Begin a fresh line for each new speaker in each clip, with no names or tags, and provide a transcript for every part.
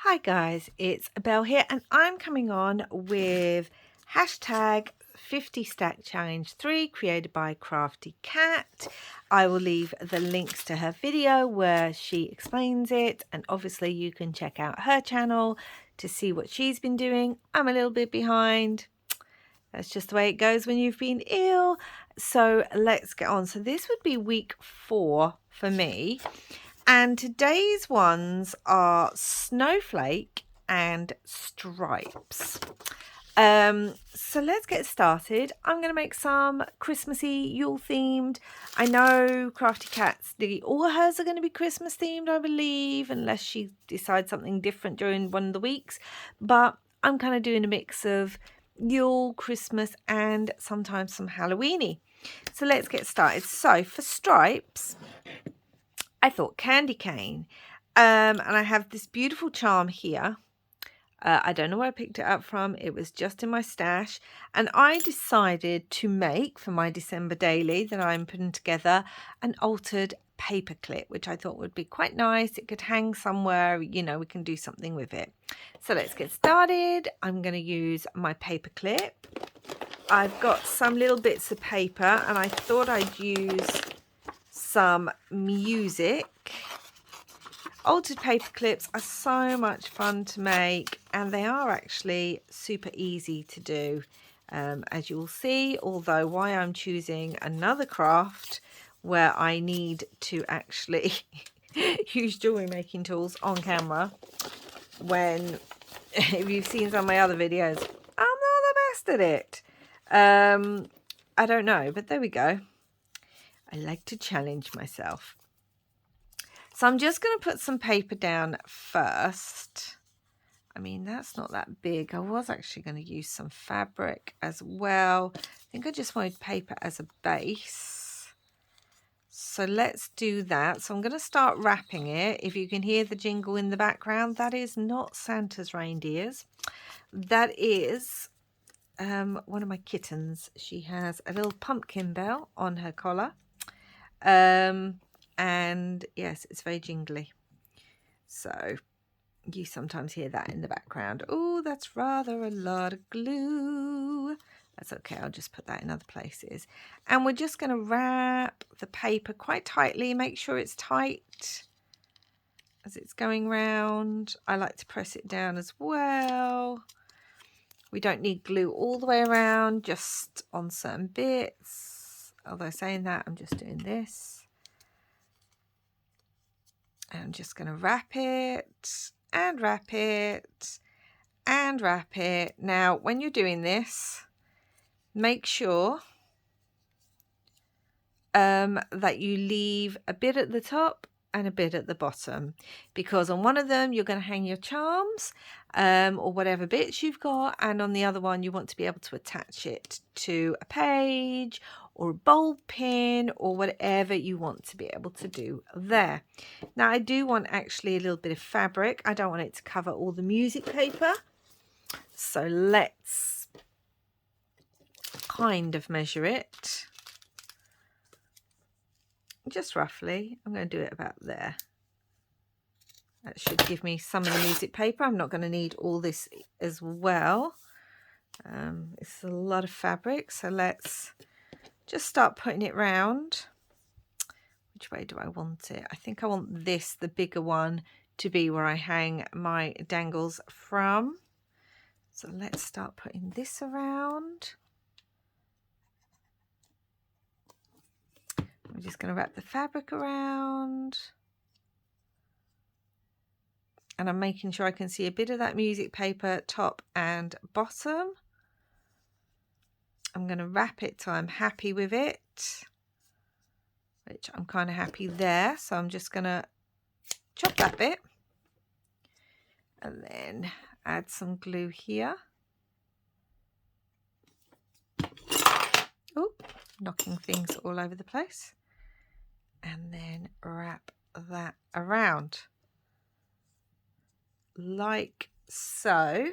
Hi guys, it's Belle here and I'm coming on with hashtag 50 Stack Challenge 3 created by Crafty Cat. I will leave the links to her video where she explains it, and obviously you can check out her channel to see what she's been doing. I'm a little bit behind. That's just the way it goes when you've been ill. So let's get on. So this would be week 4 for me. And today's ones are snowflake and stripes. So let's get started. I'm going to make some Christmassy, Yule themed. I know Crafty Cat's, all hers are going to be Christmas themed, I believe, unless she decides something different during one of the weeks. But I'm kind of doing a mix of Yule, Christmas, and sometimes some Halloweeny. So let's get started. So for stripes, I thought candy cane, and I have this beautiful charm here. I don't know where I picked it up from. It was just in my stash, and I decided to make for my December daily that I'm putting together an altered paperclip, which I thought would be quite nice. It could hang somewhere, you know, we can do something with it. So let's get started. I'm going to use my paperclip. I've got some little bits of paper, and I thought I'd use some music. Altered paper clips are so much fun to make, and they are actually super easy to do, as you will see, although why I'm choosing another craft where I need to actually use jewelry making tools on camera, when if you've seen some of my other videos, I'm not the best at it. I don't know, but there we go. I like to challenge myself. So I'm just going to put some paper down first. I mean, that's not that big. I was actually going to use some fabric as well. I think I just wanted paper as a base. So let's do that. So I'm going to start wrapping it. If you can hear the jingle in the background, that is not Santa's reindeers. That is one of my kittens. She has a little pumpkin bell on her collar. And yes, it's very jingly, so you sometimes hear that in the background. Oh, that's rather a lot of glue. That's okay, I'll just put that in other places. And we're just going to wrap the paper quite tightly. Make sure it's tight as it's going round. I like to press it down as well. We don't need glue all the way around, just on certain bits. Although saying that, I'm just doing this. I'm just going to wrap it and wrap it and wrap it. Now, when you're doing this, make sure that you leave a bit at the top and a bit at the bottom, because on one of them you're going to hang your charms or whatever bits you've got, and on the other one you want to be able to attach it to a page or a bulb pin or whatever you want to be able to do there. Now I do want actually a little bit of fabric. I don't want it to cover all the music paper, so let's kind of measure it. Just roughly. I'm going to do it about there. That should give me some of the music paper. I'm not going to need all this as well. It's a lot of fabric, so let's just start putting it round. Which way do I want it? I think I want this, the bigger one, to be where I hang my dangles from. So let's start putting this around. I'm just going to wrap the fabric around. And I'm making sure I can see a bit of that music paper top and bottom. I'm going to wrap it till I'm happy with it, which I'm kind of happy there. So I'm just going to chop that bit and then add some glue here. Oh, knocking things all over the place. And then wrap that around like so.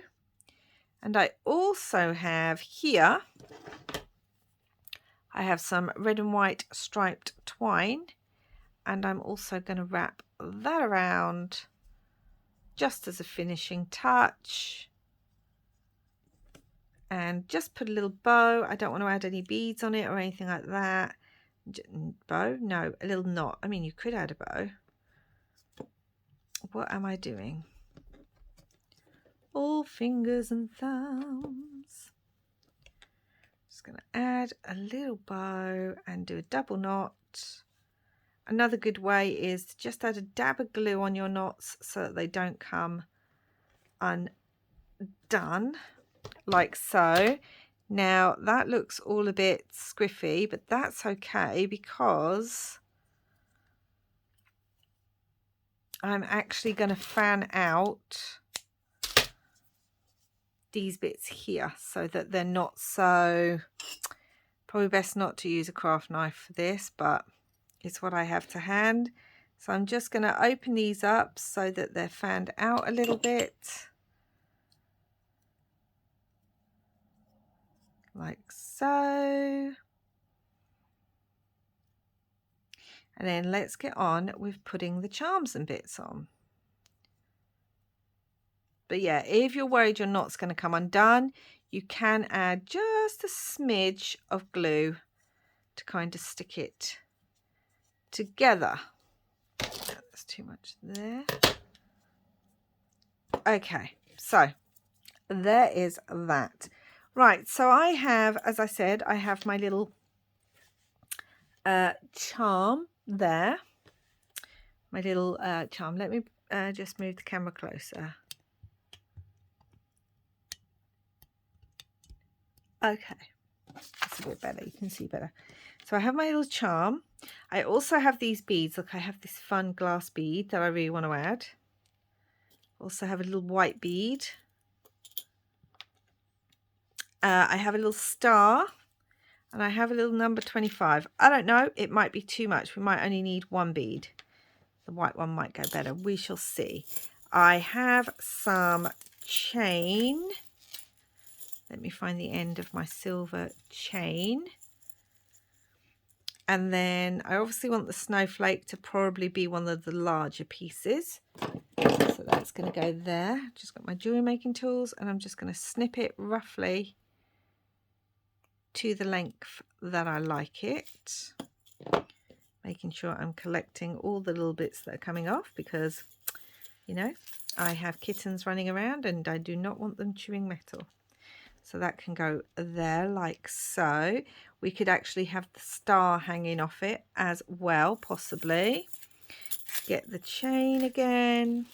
And I also have here, I have some red and white striped twine, and I'm also going to wrap that around just as a finishing touch. And just put a little bow. I don't want to add any beads on it or anything like that. Bow? No, a little knot. I mean, you could add a bow. What am I doing? All fingers and thumbs. Just going to add a little bow and do a double knot. Another good way is to just add a dab of glue on your knots so that they don't come undone, like so. Now that looks all a bit squiffy, but that's okay because I'm actually going to fan out these bits here so that they're not so, probably best not to use a craft knife for this, but it's what I have to hand. So I'm just going to open these up so that they're fanned out a little bit, like so. And then let's get on with putting the charms and bits on. But yeah, if you're worried your knot's going to come undone, you can add just a smidge of glue to kind of stick it together. That's too much there. Okay, so there is that. Right, so I have, as I said, I have my little charm there. My little charm. Let me just move the camera closer. Okay, that's a bit better. You can see better. So I have my little charm. I also have these beads. Look, I have this fun glass bead that I really want to add. Also have a little white bead. I have a little star. And I have a little number 25. I don't know. It might be too much. We might only need one bead. The white one might go better. We shall see. I have some chain. Let me find the end of my silver chain. And then I obviously want the snowflake to probably be one of the larger pieces. So that's going to go there. Just got my jewelry making tools and I'm just going to snip it roughly to the length that I like it. Making sure I'm collecting all the little bits that are coming off because, you know, I have kittens running around and I do not want them chewing metal. So that can go there like so. We could actually have the star hanging off it as well, possibly. Get the chain again.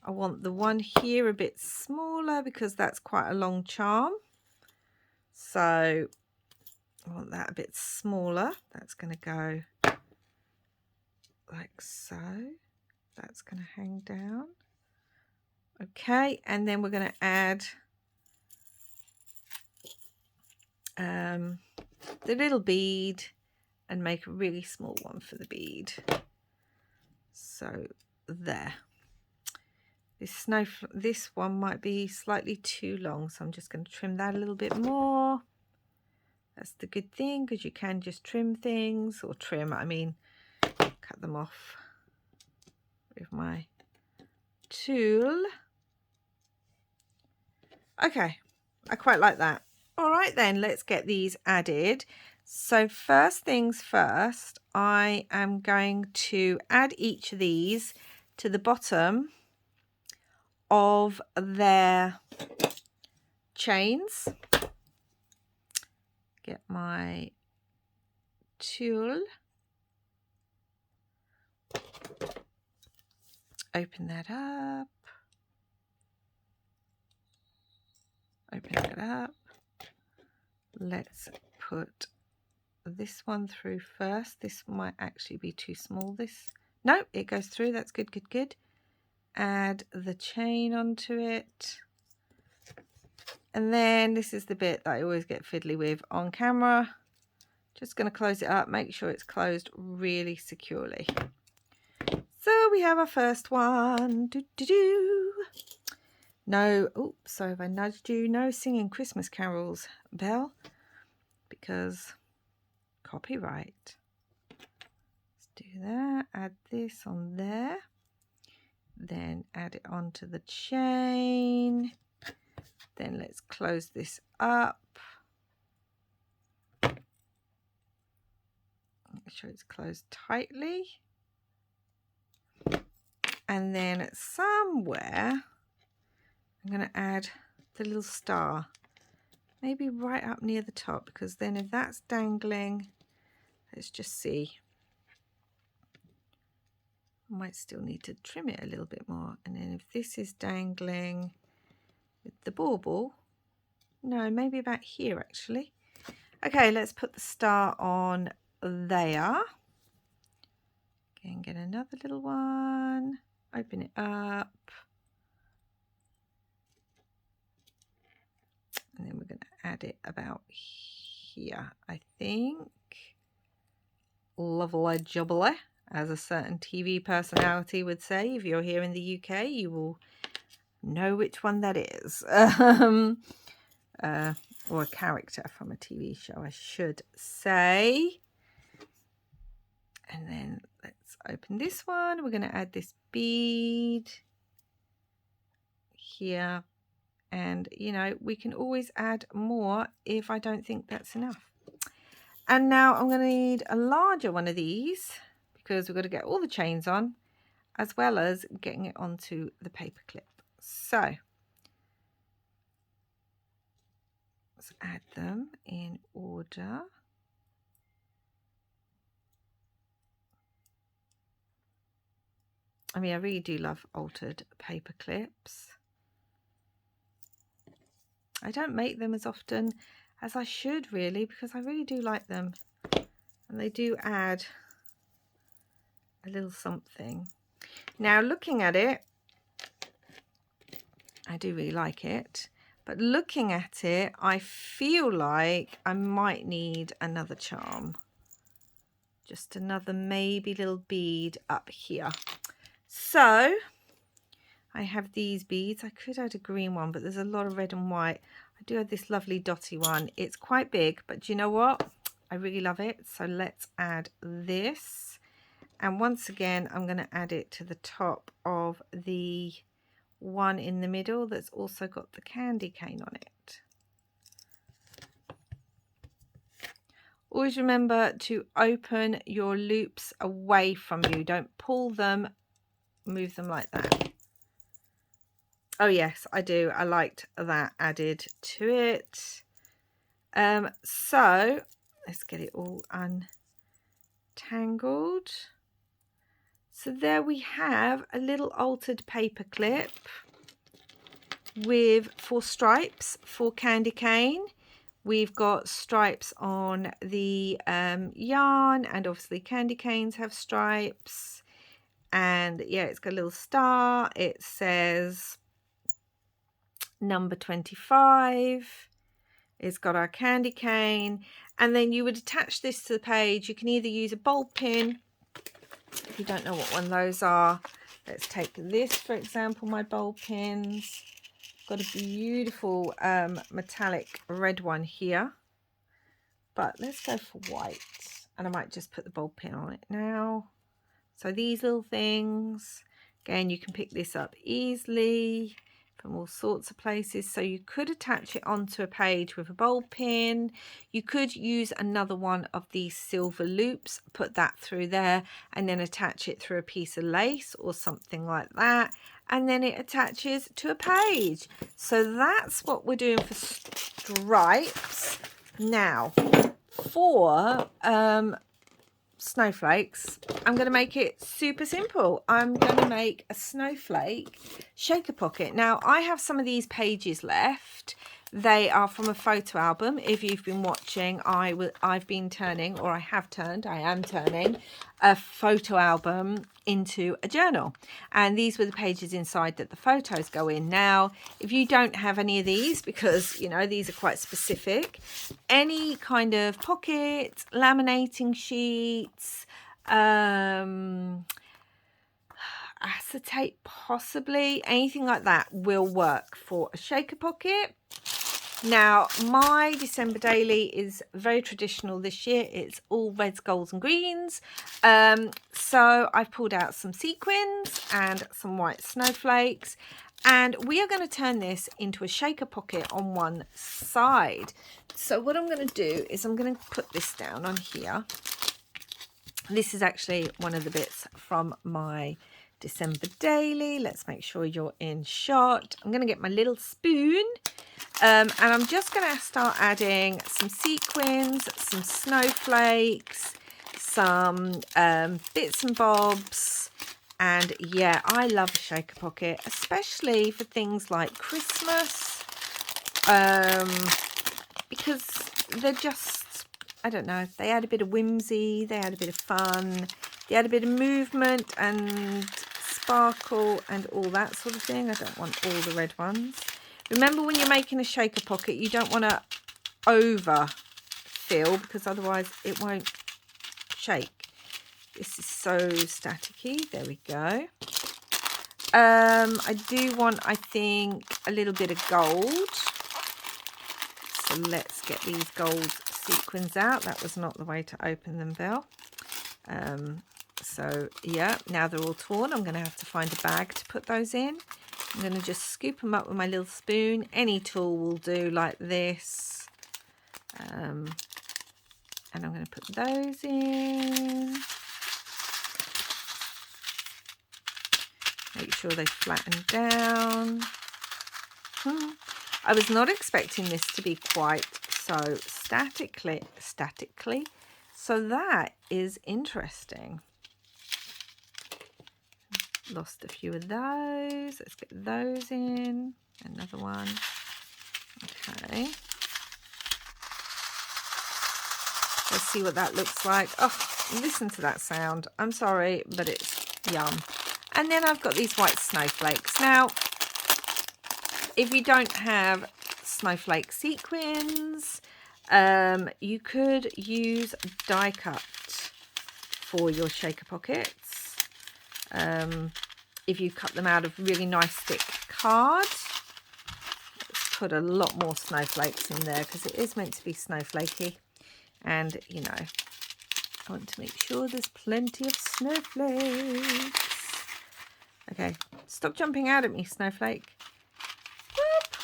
I want the one here a bit smaller because that's quite a long charm. So I want that a bit smaller. That's going to go like so. That's going to hang down. Okay, and then we're going to add the little bead and make a really small one for the bead. So there. This one might be slightly too long, so I'm just going to trim that a little bit more. That's the good thing, because you can just trim things, or I mean cut them off with my tool. Okay, I quite like that. All right then, let's get these added. So first things first, I am going to add each of these to the bottom of their chains. Get my tool. Open that up. Open that up. Let's put this one through first. This might actually be too small. No, it goes through. That's good, good, good. Add the chain onto it. And then this is the bit that I always get fiddly with on camera. Just going to close it up. Make sure it's closed really securely. So we have our first one. No, oops, sorry if I nudged you. No singing Christmas carols, Belle, because copyright. Let's do that. Add this on there. then add it onto the chain. Then let's close this up. Make sure it's closed tightly. And then somewhere I'm going to add the little star, maybe right up near the top, because then if that's dangling, let's just see. I might still need to trim it a little bit more. And then if this is dangling with the bauble, no, maybe about here actually. Okay, let's put the star on there. Again, get another little one, open it up. And then we're going to add it about here, I think. Lovely jubbly, as a certain TV personality would say. If you're here in the UK, you will know which one that is. Or a character from a TV show, I should say. And then let's open this one. We're going to add this bead here. And, you know, we can always add more if I don't think that's enough. And now I'm going to need a larger one of these because we've got to get all the chains on as well as getting it onto the paper clip. So let's add them in order. I mean, I really do love altered paper clips. I don't make them as often as I should really, because I really do like them. And they do add a little something. Now looking at it, I do really like it. But looking at it, I feel like I might need another charm. Just another maybe little bead up here. So I have these beads. I could add a green one, but there's a lot of red and white. I do have this lovely dotty one. It's quite big, but do you know what? I really love it. So let's add this. And once again, I'm going to add it to the top of the one in the middle that's also got the candy cane on it. Always remember to open your loops away from you. Don't pull them, move them like that. Oh yes, I do. I liked that added to it. So let's get it all untangled. So there we have a little altered paper clip with 4 stripes for candy cane. We've got stripes on the yarn, and obviously candy canes have stripes. And yeah, it's got a little star. It says number 25. It's got our candy cane, and then you would attach this to the page. You can either use a bulb pin if you don't know what one of those are. Let's take this, for example, my bulb pins. Got a beautiful metallic red one here, but let's go for white, and I might just put the bulb pin on it now. So these little things, again, you can pick this up easily from all sorts of places. So you could attach it onto a page with a bulb pin. You could use another one of these silver loops, put that through there, and then attach it through a piece of lace or something like that, and then it attaches to a page. So that's what we're doing for stripes. Now for snowflakes, I'm going to make it super simple. I'm going to make a snowflake shaker pocket. Now I have some of these pages left. They are from a photo album. If you've been watching, I am turning a photo album into a journal, and these were the pages inside that the photos go in. Now if you don't have any of these, because you know these are quite specific, any kind of pocket, laminating sheets, acetate, possibly anything like that will work for a shaker pocket. Now, my December daily is very traditional this year. It's all reds, golds and greens. So I've pulled out some sequins and some white snowflakes. And we are going to turn this into a shaker pocket on one side. So what I'm going to do is I'm going to put this down on here. This is actually one of the bits from my December daily. Let's make sure you're in shot. I'm going to get my little spoon. And I'm just going to start adding some sequins, some snowflakes, some bits and bobs. And yeah, I love a shaker pocket, especially for things like Christmas, because they're just, I don't know, they add a bit of whimsy, they add a bit of fun, they add a bit of movement and sparkle and all that sort of thing. I don't want all the red ones. Remember, when you're making a shaker pocket, you don't want to overfill because otherwise it won't shake. This is so staticky. There we go. I do want, I think, a little bit of gold. So let's get these gold sequins out. That was not the way to open them, Belle. So yeah, now they're all torn. I'm going to have to find a bag to put those in. I'm going to just scoop them up with my little spoon. Any tool will do, like this. And I'm going to put those in. Make sure they flatten down. I was not expecting this to be quite so statically. So that is interesting. Lost a few of those. Let's get those in. Another one. Okay. Let's see what that looks like. Oh, listen to that sound. I'm sorry, but it's yum. And then I've got these white snowflakes. Now, if you don't have snowflake sequins, you could use die cut for your shaker pockets. If you cut them out of really nice thick card. Let's put a lot more snowflakes in there because it is meant to be snowflakey. And, you know, I want to make sure there's plenty of snowflakes. Okay, stop jumping out at me, snowflake. Whoop.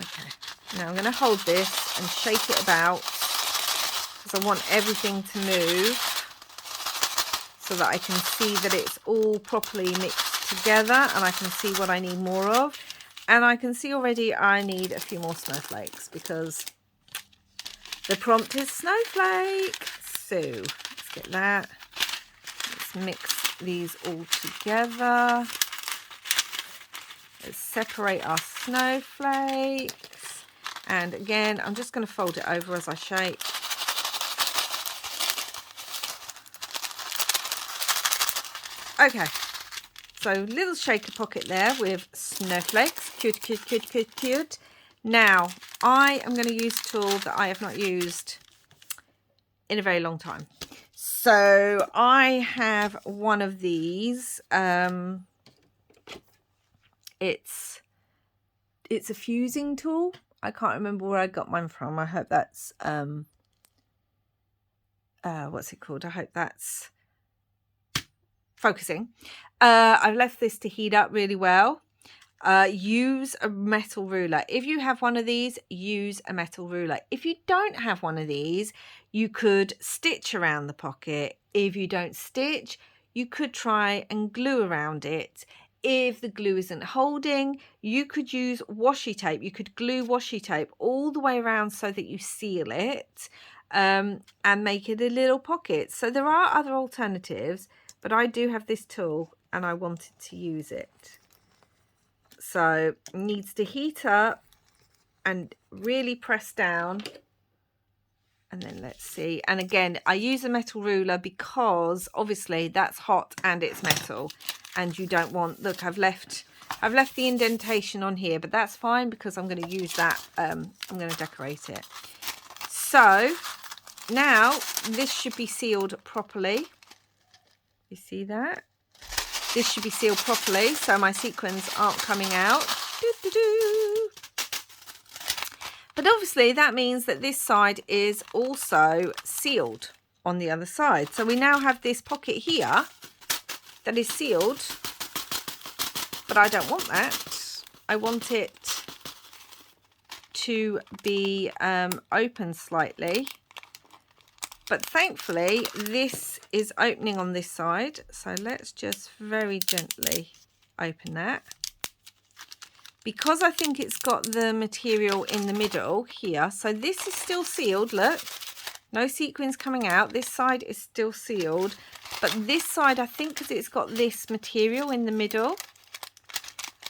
Okay, now I'm going to hold this and shake it about because I want everything to move so that I can see that it's all properly mixed together and I can see what I need more of. And I can see already I need a few more snowflakes because the prompt is snowflake. So let's get that. Let's mix these all together. Let's separate our snowflakes. And again, I'm just going to fold it over as I shake. Okay, so little shaker pocket there with snowflakes. Cute, cute, cute, cute, cute. Now, I am going to use a tool that I have not used in a very long time. So I have one of these. It's a fusing tool. I can't remember where I got mine from. I hope that's what's it called? I hope that's focusing. I've left this to heat up really well. Use a metal ruler. If you have one of these, use a metal ruler. If you don't have one of these, you could stitch around the pocket. If you don't stitch, you could try and glue around it. If the glue isn't holding, you could use washi tape. You could glue washi tape all the way around so that you seal it and make it a little pocket. So there are other alternatives, but I do have this tool and I wanted to use it. So it needs to heat up and really press down. And then let's see. And again, I use a metal ruler because obviously that's hot and it's metal. And you don't want, look, I've left the indentation on here, but that's fine because I'm going to use that. I'm going to decorate it. So now this should be sealed properly. You see that? This should be sealed properly so my sequins aren't coming out. But obviously that means that this side is also sealed on the other side. So we now have this pocket here that is sealed, but I don't want that. I want it to be open slightly. But thankfully this is opening on this side. So let's just very gently open that. Because I think it's got the material in the middle here. So this is still sealed, look. No sequins coming out. This side is still sealed. But this side, I think because it's got this material in the middle,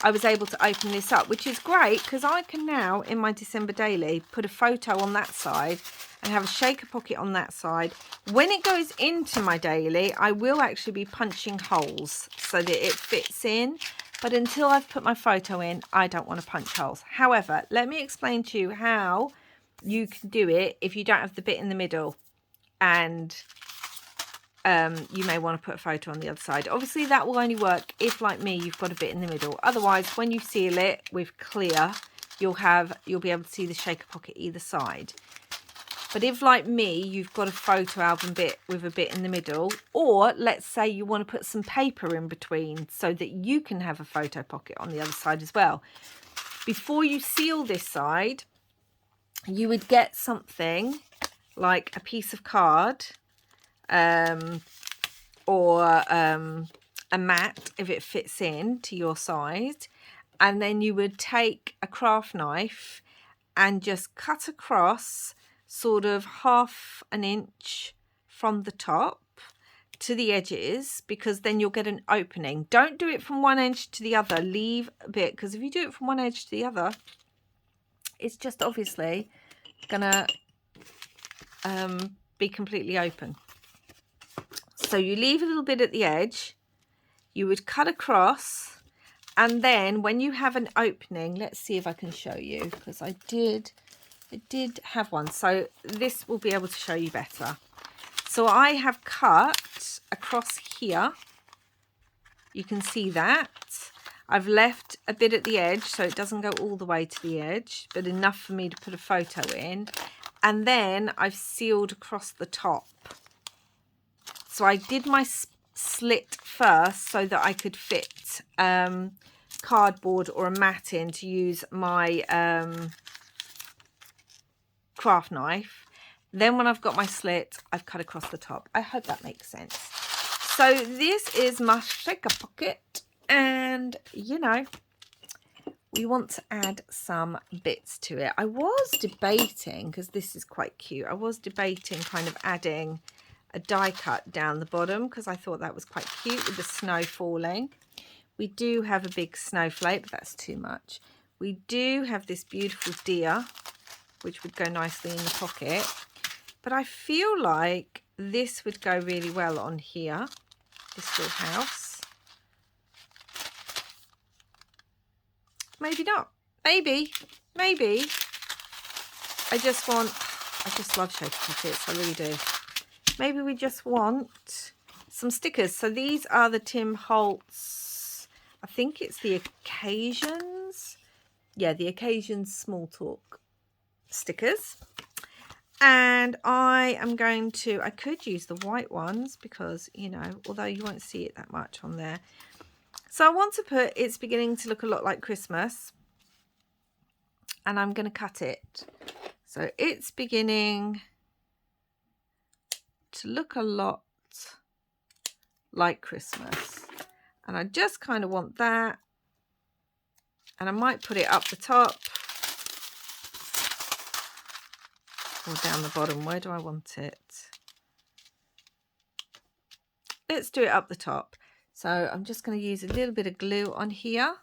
I was able to open this up, which is great because I can now, in my December daily, put a photo on that side and have a shaker pocket on that side. When it goes into my daily, I will actually be punching holes so that it fits in. But until I've put my photo in, I don't want to punch holes. However, let me explain to you how you can do it if you don't have the bit in the middle. And you may want to put a photo on the other side. Obviously, that will only work if, like me, you've got a bit in the middle. Otherwise, when you seal it with clear, you'll be able to see the shaker pocket either side. But if, like me, you've got a photo album bit with a bit in the middle, or let's say you want to put some paper in between so that you can have a photo pocket on the other side as well. Before you seal this side, you would get something like a piece of card or a mat if it fits in to your size. And then you would take a craft knife and just cut across sort of 1/2 inch from the top to the edges, because then you'll get an opening. Don't do it from one edge to the other. Leave a bit, because if you do it from one edge to the other, it's just obviously gonna be completely open. So you leave a little bit at the edge, you would cut across, and then when you have an opening, let's see if I can show you, because I did have one, so this will be able to show you better. So I have cut across here, you can see that. I've left a bit at the edge so it doesn't go all the way to the edge, but enough for me to put a photo in. And then I've sealed across the top. So I did my slit first so that I could fit cardboard or a mat in to use my craft knife. Then when I've got my slit, I've cut across the top. I hope that makes sense. So this is my shaker pocket, and you know, we want to add some bits to it. I was debating, because this is quite cute, I was debating kind of adding a die cut down the bottom, because I thought that was quite cute with the snow falling. We do have a big snowflake, but that's too much. We do have this beautiful deer, which would go nicely in the pocket. But I feel like this would go really well on here, this little house. Maybe not. Maybe. I just love shaker pockets, I really do. Maybe we just want some stickers. So these are the Tim Holtz, I think it's the Occasions. Yeah, the Occasions Small Talk stickers. And I am going to, I could use the white ones because, you know, although you won't see it that much on there. So I want to put, it's beginning to look a lot like Christmas. And I'm going to cut it. So it's beginning to look a lot like Christmas. And I just kind of want that. And I might put it up the top. Or down the bottom. Where do I want it? Let's do it up the top. So I'm just going to use a little bit of glue on here.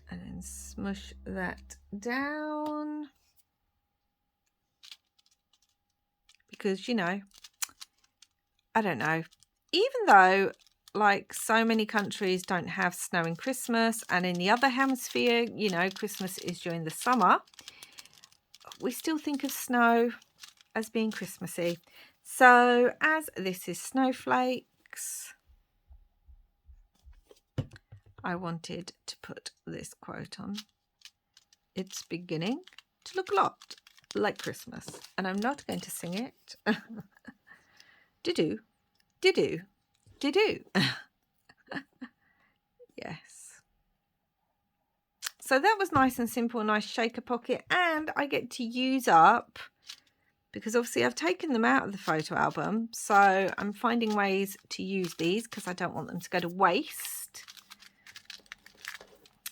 And then smush that down. Because, you know, I don't know. Even though, like, so many countries don't have snow in Christmas, and in the other hemisphere, you know, Christmas is during the summer, we still think of snow as being Christmassy. So as this is snowflakes, I wanted to put this quote on. It's beginning to look a lot like Christmas, and I'm not going to sing it. Do-do, do-do, do-do. Yes. So that was nice and simple, nice shaker pocket, and I get to use up, because obviously I've taken them out of the photo album, so I'm finding ways to use these because I don't want them to go to waste.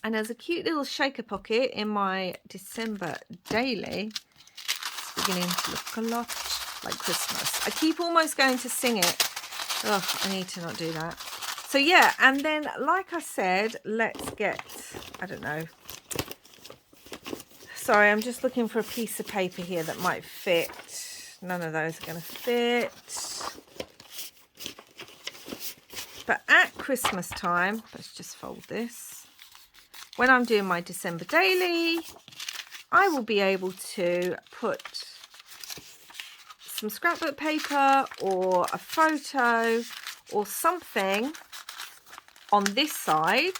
And there's a cute little shaker pocket in my December daily. It's beginning to look a lot like Christmas. I keep almost going to sing it. Oh, I need to not do that. So yeah, and then like I said, let's get, I don't know. Sorry, I'm just looking for a piece of paper here that might fit. None of those are going to fit. But at Christmas time, let's just fold this. When I'm doing my December daily, I will be able to put some scrapbook paper or a photo or something on this side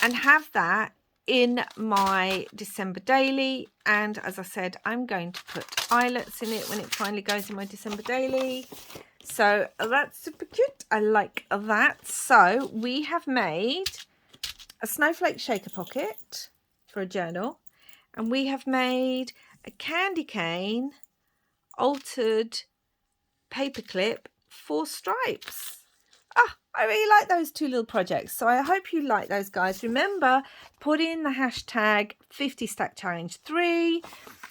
and have that in my December daily. And as I said, I'm going to put eyelets in it when it finally goes in my December daily. So that's super cute. I like that. So we have made a snowflake shaker pocket for a journal, and we have made a candy cane altered paperclip 4 stripes. I really like those 2 little projects, so I hope you like those, guys. Remember, put in the hashtag 50 stack challenge 3,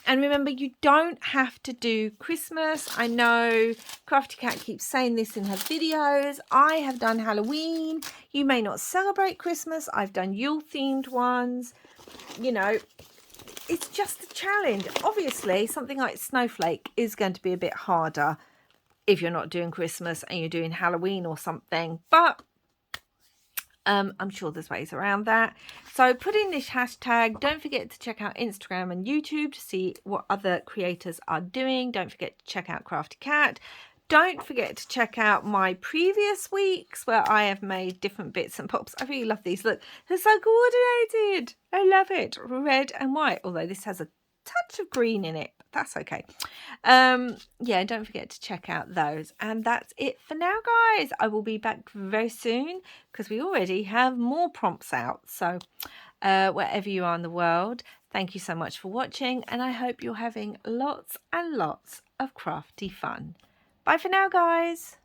and remember, you don't have to do Christmas. I know Crafty Cat keeps saying this in her videos. I have done Halloween. You may not celebrate Christmas. I've done Yule themed ones. You know, it's just a challenge. Obviously, something like Snowflake is going to be a bit harder if you're not doing Christmas and you're doing Halloween or something, but I'm sure there's ways around that. So put in this hashtag. Don't forget to check out Instagram and YouTube to see what other creators are doing. Don't forget to check out Crafty Cat. Don't forget to check out my previous weeks where I have made different bits and pops. I really love these. Look, they're so coordinated. I love it. Red and white, although this has a touch of green in it, but that's okay. Yeah, don't forget to check out those. And that's it for now, guys. I will be back very soon because we already have more prompts out. So wherever you are in the world, thank you so much for watching, and I hope you're having lots and lots of crafty fun. Bye for now, guys.